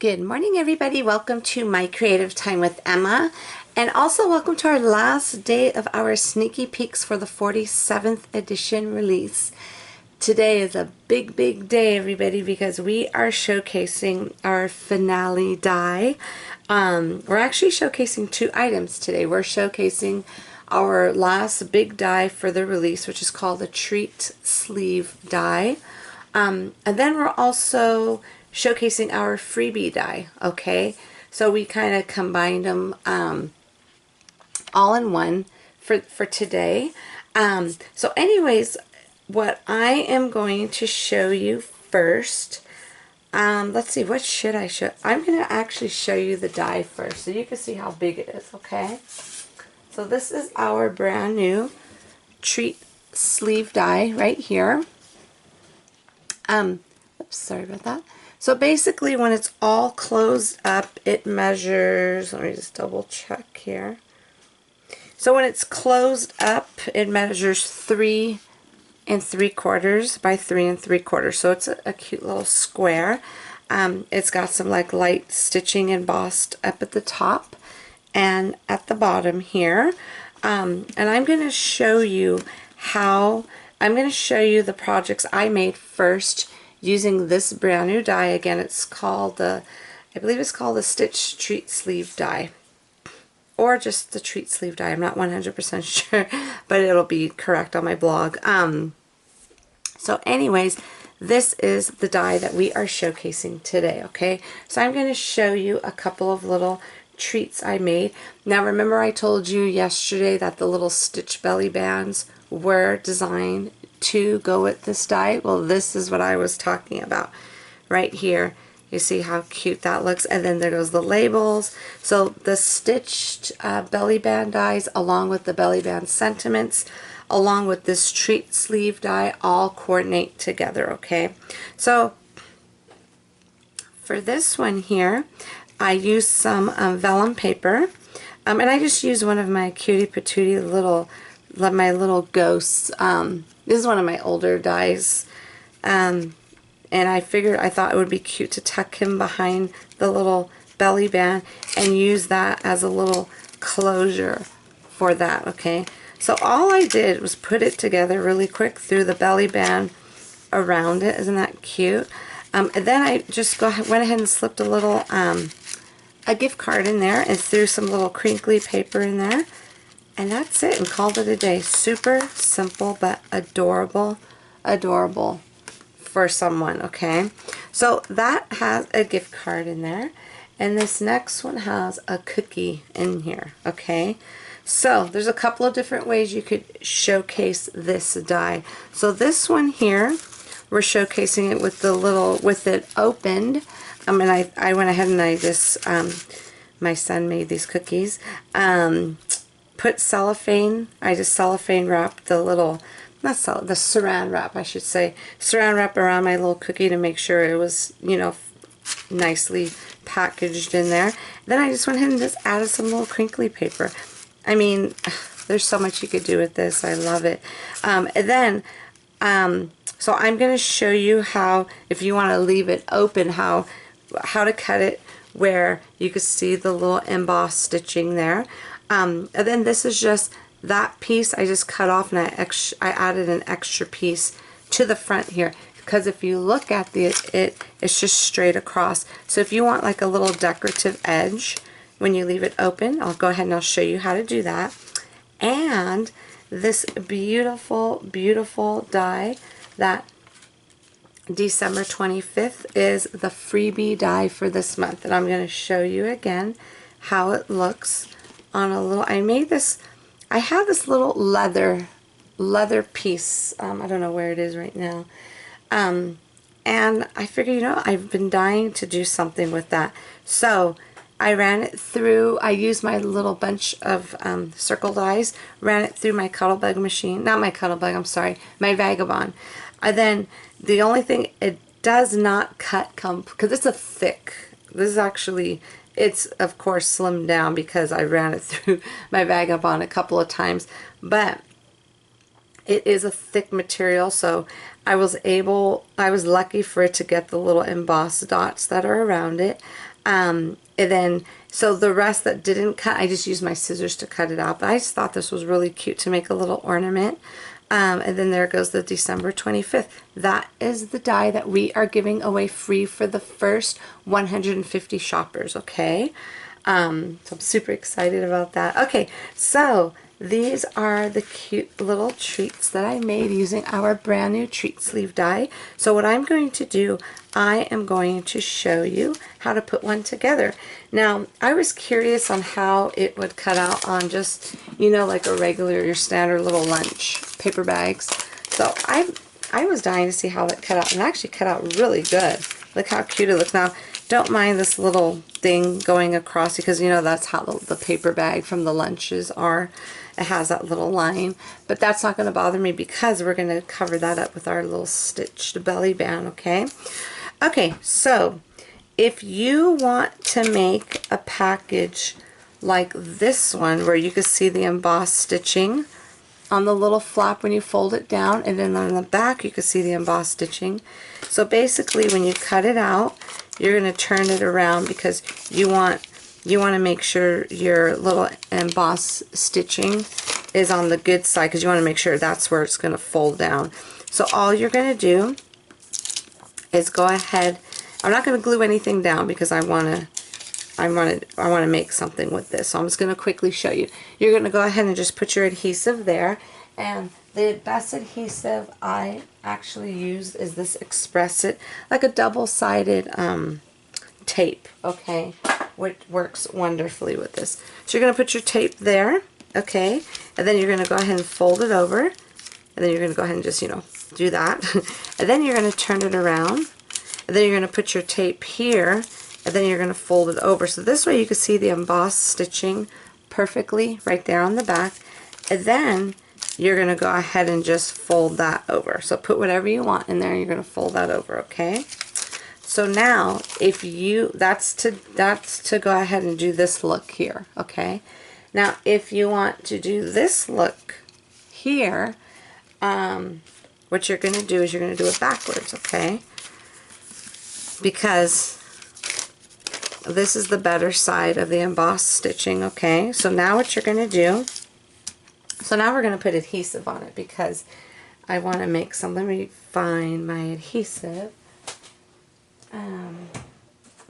Good morning, everybody. Welcome to my Creative Time with Emma, and also welcome to our last day of our sneaky peeks for the 47th edition release. Today is a big day, everybody, because we are showcasing our finale die. We're actually showcasing two items today. We're showcasing our last big die for the release, which is called the Treat Sleeve die. And then we're also showcasing our freebie die, okay? So we kind of combined them all in one for today. So anyways, what I am going to show you first, let's see, what should I show? I'm going to actually show you the die first so you can see how big it is, okay? So this is our brand new Treat Sleeve die right here. Oops, sorry about that. So basically when it's all closed up, it measures, let me just double check here. So when it's closed up, it measures 3 3/4 by 3 3/4. So it's a cute little square. It's got some like light stitching embossed up at the top and at the bottom here. And I'm going to show you the projects I made first using this brand new die. Again, it's called I believe it's called the Stitch Treat Sleeve die, or just the Treat Sleeve die. I'm not 100% sure, but it'll be correct on my blog. So anyways, this is the die that we are showcasing today, okay? So I'm going to show you a couple of little treats I made. Now remember I told you yesterday that the little stitch belly bands were designed to go with this die? Well, this is what I was talking about right here. You see how cute that looks, and then there goes the labels. So the stitched belly band dies along with the belly band sentiments along with this treat sleeve die all coordinate together, okay? So for this one here, I used some vellum paper, and I just used one of my cutie patootie my little ghosts. This is one of my older dies, and I thought it would be cute to tuck him behind the little belly band and use that as a little closure for that, okay? So all I did was put it together really quick through the belly band around it. Isn't that cute? And then I just went ahead and slipped a little a gift card in there and threw some little crinkly paper in there. And that's it, and called it a day. Super simple but adorable for someone, okay? So that has a gift card in there, and this next one has a cookie in here, okay? So there's a couple of different ways you could showcase this die. So this one here, we're showcasing it with it opened. And I went ahead and I just, my son made these cookies. Put cellophane, I just cellophane wrapped the saran wrap, I should say, saran wrap around my little cookie to make sure it was, you know, nicely packaged in there. Then I just went ahead and just added some little crinkly paper. I mean, there's so much you could do with this. I love it. And then, so I'm going to show you how, if you want to leave it open, how to cut it where you can see the little embossed stitching there. And then this is just that piece I just cut off, and I added an extra piece to the front here, because if you look at it's just straight across. So if you want like a little decorative edge when you leave it open, I'll go ahead and I'll show you how to do that. And this beautiful die that December 25th is the freebie die for this month, and I'm going to show you again how it looks on a little, I have this little leather piece, I don't know where it is right now, and I figured, you know, I've been dying to do something with that. So I ran it through, I used my little bunch of circle dies, ran it through my Cuttlebug machine, not my Cuttlebug, I'm sorry, my Vagabond. And then the only thing, it does not cut because it's a thick, this is actually, it's of course slimmed down because I ran it through my Vagabond a couple of times, but it is a thick material, so I was lucky for it to get the little embossed dots that are around it. And then, so the rest that didn't cut, I just used my scissors to cut it out. But I just thought this was really cute to make a little ornament. And then there goes the December 25th. That is the die that we are giving away free for the first 150 shoppers, okay? So I'm super excited about that. Okay, so these are the cute little treats that I made using our brand new treat sleeve die. So what I'm going to do, I am going to show you how to put one together. Now, I was curious on how it would cut out on just, you know, like a regular, your standard little lunch paper bags. So I was dying to see how it cut out, and it actually cut out really good. Look how cute it looks. Now, don't mind this little thing going across, because you know that's how the paper bag from the lunches are. It has that little line, but that's not going to bother me because we're going to cover that up with our little stitched belly band, okay? Okay, so if you want to make a package like this one where you can see the embossed stitching on the little flap when you fold it down, and then on the back you can see the embossed stitching. So basically when you cut it out, you're going to turn it around because you want to make sure your little embossed stitching is on the good side, because you want to make sure that's where it's going to fold down. So all you're going to do is go ahead. I'm not going to glue anything down because I want to make something with this. So I'm just going to quickly show you. You're going to go ahead and just put your adhesive there, and the best adhesive I actually used is this Express It, like a double-sided tape, okay, which works wonderfully with this. So you're going to put your tape there, okay, and then you're going to go ahead and fold it over, and then you're going to go ahead and just, you know, do that. And then you're going to turn it around, and then you're going to put your tape here, and then you're going to fold it over. So this way you can see the embossed stitching perfectly right there on the back. And then you're going to go ahead and just fold that over. So put whatever you want in there, and you're going to fold that over, okay? So now, if you, that's to go ahead and do this look here, okay? Now, if you want to do this look here, what you're going to do is you're going to do it backwards, okay? Because this is the better side of the embossed stitching, okay? So now what you're going to do, so now we're going to put adhesive on it because I want to make some. Let me find my adhesive.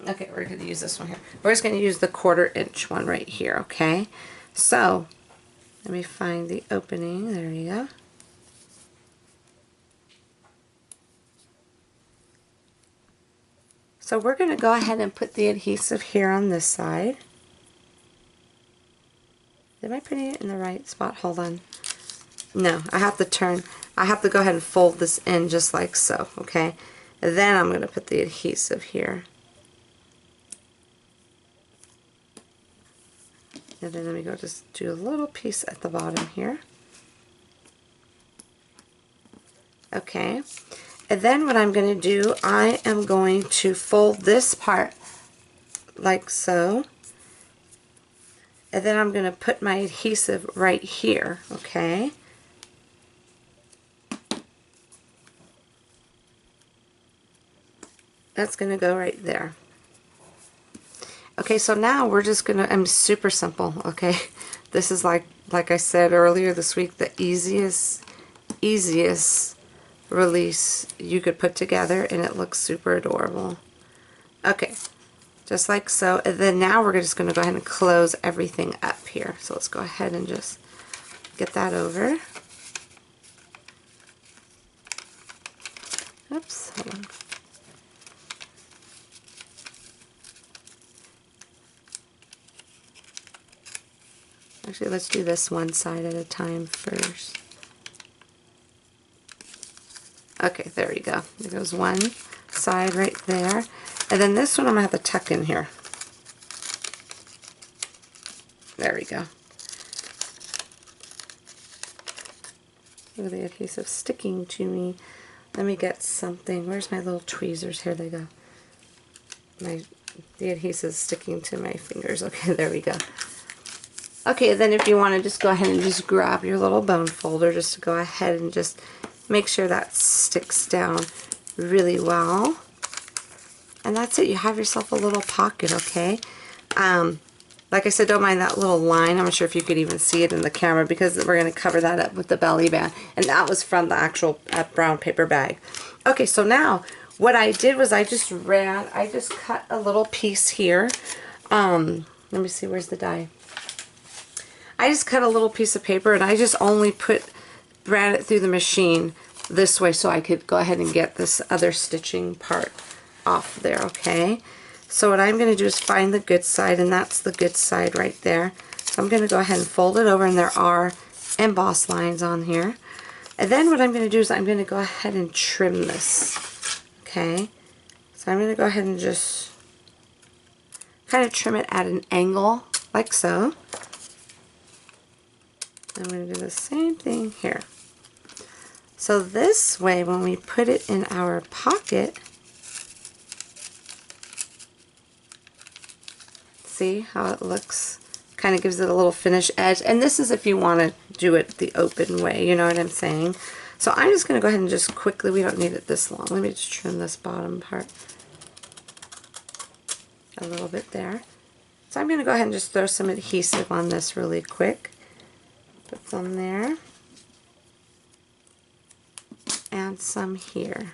Okay, we're going to use this one here. We're just going to use the 1/4 inch one right here, okay? So, let me find the opening. There you go. So we're going to go ahead and put the adhesive here on this side. Am I putting it in the right spot? Hold on. No, I have to turn. I have to go ahead and fold this in just like so, okay? And then I'm going to put the adhesive here. And then let me go just do a little piece at the bottom here. Okay. And then what I'm going to do, I am going to fold this part like so. And then I'm going to put my adhesive right here, okay? That's going to go right there. Okay, so now we're just going to, I'm super simple, okay? This is like I said earlier this week, the easiest release you could put together, and it looks super adorable. Okay, just like so. And then now we're just going to go ahead and close everything up here. So let's go ahead and just get that over. Oops, hold on. Actually, let's do this one side at a time first. Okay, there we go. There goes one side right there. And then this one I'm going to have to tuck in here. There we go. Look at the adhesive sticking to me. Let me get something. Where's my little tweezers? Here they go. The adhesive sticking to my fingers. Okay, there we go. Okay, then if you want to just go ahead and just grab your little bone folder just to go ahead and just make sure that sticks down really well. And that's it. You have yourself a little pocket, okay? Like I said, don't mind that little line. I'm not sure if you could even see it in the camera because we're going to cover that up with the belly band. And that was from the actual brown paper bag. Okay, so now what I did was I just cut a little piece here. Let me see, where's the die? I just cut a little piece of paper and I just only ran it through the machine this way so I could go ahead and get this other stitching part off there, okay? So what I'm going to do is find the good side, and that's the good side right there. So I'm going to go ahead and fold it over, and there are embossed lines on here. And then what I'm going to do is I'm going to go ahead and trim this, okay? So I'm going to go ahead and just kind of trim it at an angle, like so. I'm going to do the same thing here. So this way, when we put it in our pocket, see how it looks? Kind of gives it a little finish edge. And this is if you want to do it the open way, you know what I'm saying? So I'm just going to go ahead and just quickly, we don't need it this long. Let me just trim this bottom part a little bit there. So I'm going to go ahead and just throw some adhesive on this really quick. Put some there. And some here.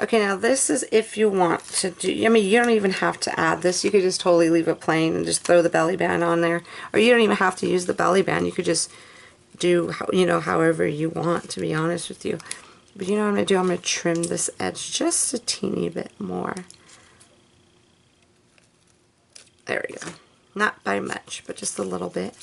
Okay, now this is if you want to do, I mean, you don't even have to add this. You could just totally leave it plain and just throw the belly band on there. Or you don't even have to use the belly band. You could just do, you know, however you want, to be honest with you. But you know what I'm going to do? I'm going to trim this edge just a teeny bit more. There we go. Not by much, but just a little bit.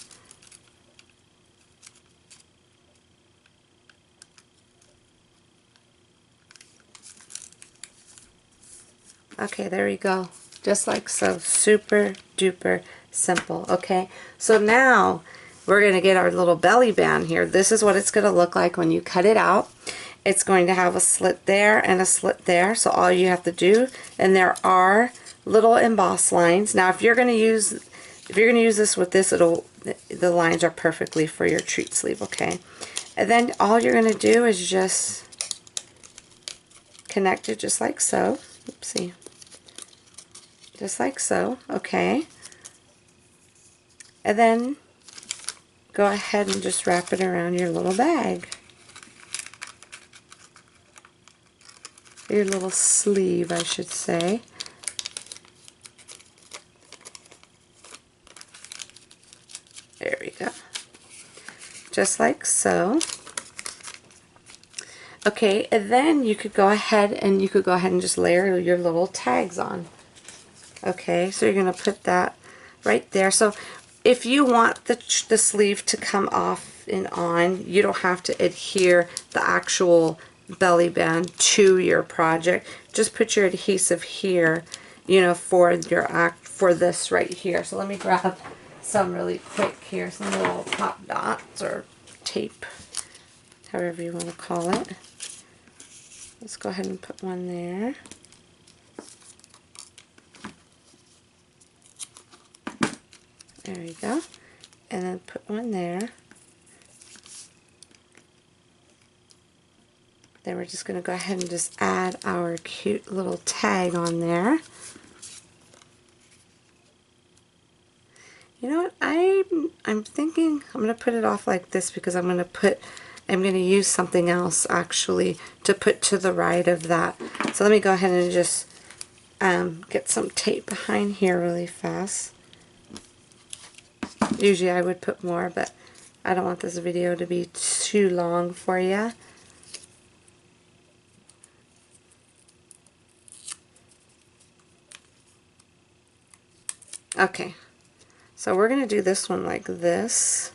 Okay, there we go. Just like so. Super duper simple. Okay, so now we're going to get our little belly band here. This is what it's going to look like when you cut it out. It's going to have a slit there and a slit there. So all you have to do, and there are little embossed lines. Now if you're going to use this with this, the lines are perfectly for your treat sleeve, okay? And then all you're going to do is just connect it just like so. Oopsie. Just like so, okay? And then go ahead and just wrap it around your little bag. Your little sleeve, I should say. There we go. Just like so. Okay, and then you could go ahead and just layer your little tags on. Okay, so you're going to put that right there. So if you want the sleeve to come off and on, you don't have to adhere the actual belly band to your project. Just put your adhesive here, you know, for this right here. So let me grab some really quick here, some little pop dots or tape, however you want to call it. Let's go ahead and put one there. There we go. And then put one there. Then we're just going to go ahead and just add our cute little tag on there. You know what? I'm thinking I'm going to put it off like this because I'm going to use something else actually to put to the right of that. So let me go ahead and just get some tape behind here really fast. Usually I would put more, but I don't want this video to be too long for you. Okay, so we're going to do this one like this.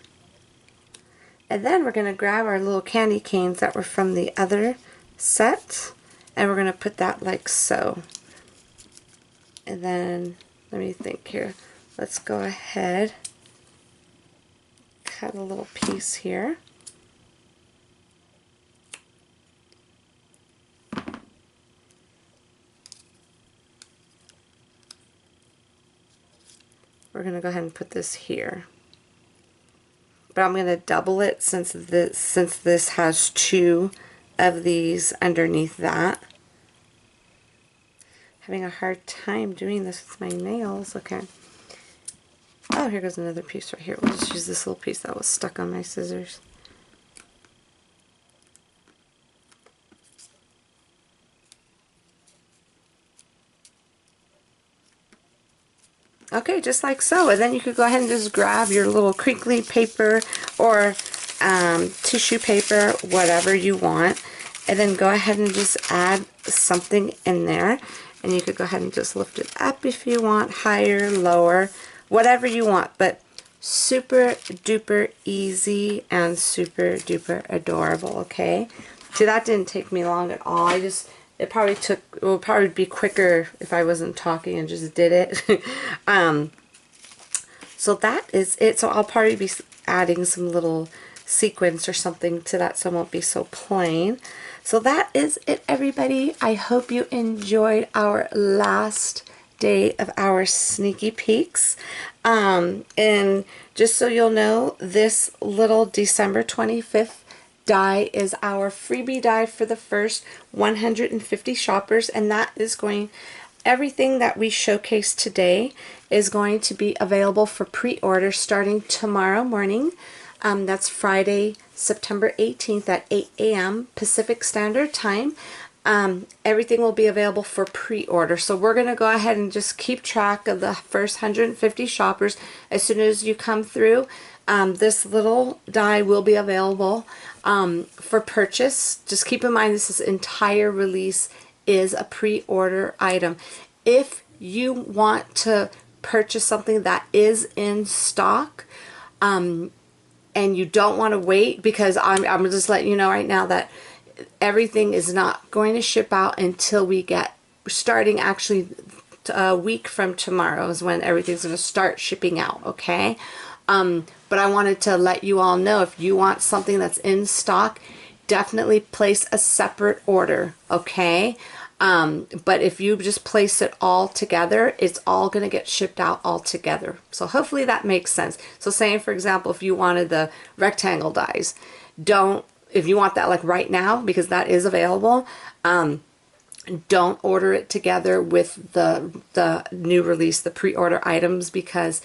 And then we're going to grab our little candy canes that were from the other set, and we're going to put that like so. And then, let me think here. Let's go ahead, cut a little piece here. We're going to go ahead and put this here. But I'm going to double it since this has two of these underneath that. having a hard time doing this with my nails. Okay. Oh, here goes another piece right here. We'll just use this little piece that was stuck on my scissors. Okay, just like so. And then you could go ahead and just grab your little crinkly paper or tissue paper, whatever you want, and then go ahead and just add something in there. And you could go ahead and just lift it up if you want, higher, lower, whatever you want. But super duper easy and super duper adorable, okay? See, that didn't take me long at all. It would probably be quicker if I wasn't talking and just did it. So that is it. So I'll probably be adding some little sequins or something to that so it won't be so plain. So that is it, everybody. I hope you enjoyed our last day of our sneaky peeks. And just so you'll know, this little December 25th die is our freebie die for the first 150 shoppers, and that is everything that we showcased today is going to be available for pre-order starting tomorrow morning. That's Friday, September 18th at 8 a.m. Pacific Standard Time. Everything will be available for pre-order. So we're going to go ahead and just keep track of the first 150 shoppers. As soon as you come through, this little die will be available for purchase. Just keep in mind this entire release is a pre-order item. If you want to purchase something that is in stock, and you don't want to wait, because I'm just letting you know right now that everything is not going to ship out until we get, starting actually a week from tomorrow is when everything's going to start shipping out, okay? But I wanted to let you all know, if you want something that's in stock, definitely place a separate order, okay? But if you just place it all together, it's all going to get shipped out all together. So hopefully that makes sense. So saying, for example, if you wanted the rectangle dies, if you want that like right now, because that is available, don't order it together with the new release, the pre-order items, because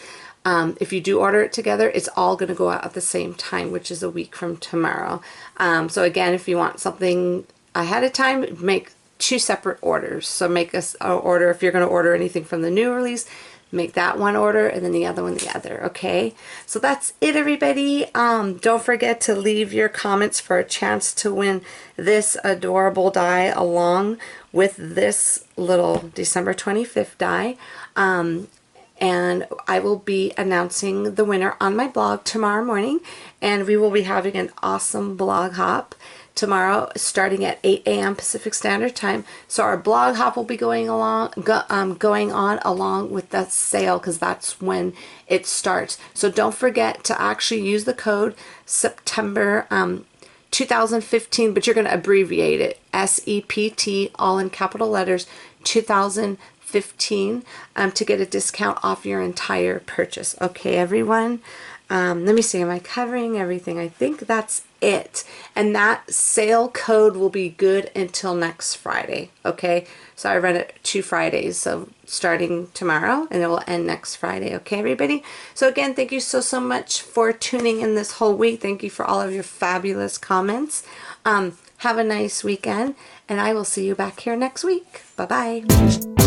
if you do order it together, it's all going to go out at the same time, which is a week from tomorrow. So again, if you want something ahead of time, make 2 separate orders. So make an order, if you're going to order anything from the new release, make that one order and then the other one the other, okay? So that's it, everybody. Don't forget to leave your comments for a chance to win this adorable die along with this little December 25th die. And I will be announcing the winner on my blog tomorrow morning, and we will be having an awesome blog hop tomorrow starting at 8 a.m. Pacific Standard Time. So our blog hop will be going on along with that sale, because that's when it starts. So don't forget to actually use the code September 2015, but you're going to abbreviate it, SEPT, all in capital letters, 2015, to get a discount off your entire purchase. Okay, everyone? Let me see, am I covering everything? I think that's it. And that sale code will be good until next Friday. Okay, so I run it 2 Fridays, so starting tomorrow, and it will end next Friday. Okay, everybody? So again, thank you so much for tuning in this whole week. Thank you for all of your fabulous comments. Have a nice weekend, and I will see you back here next week. Bye-bye.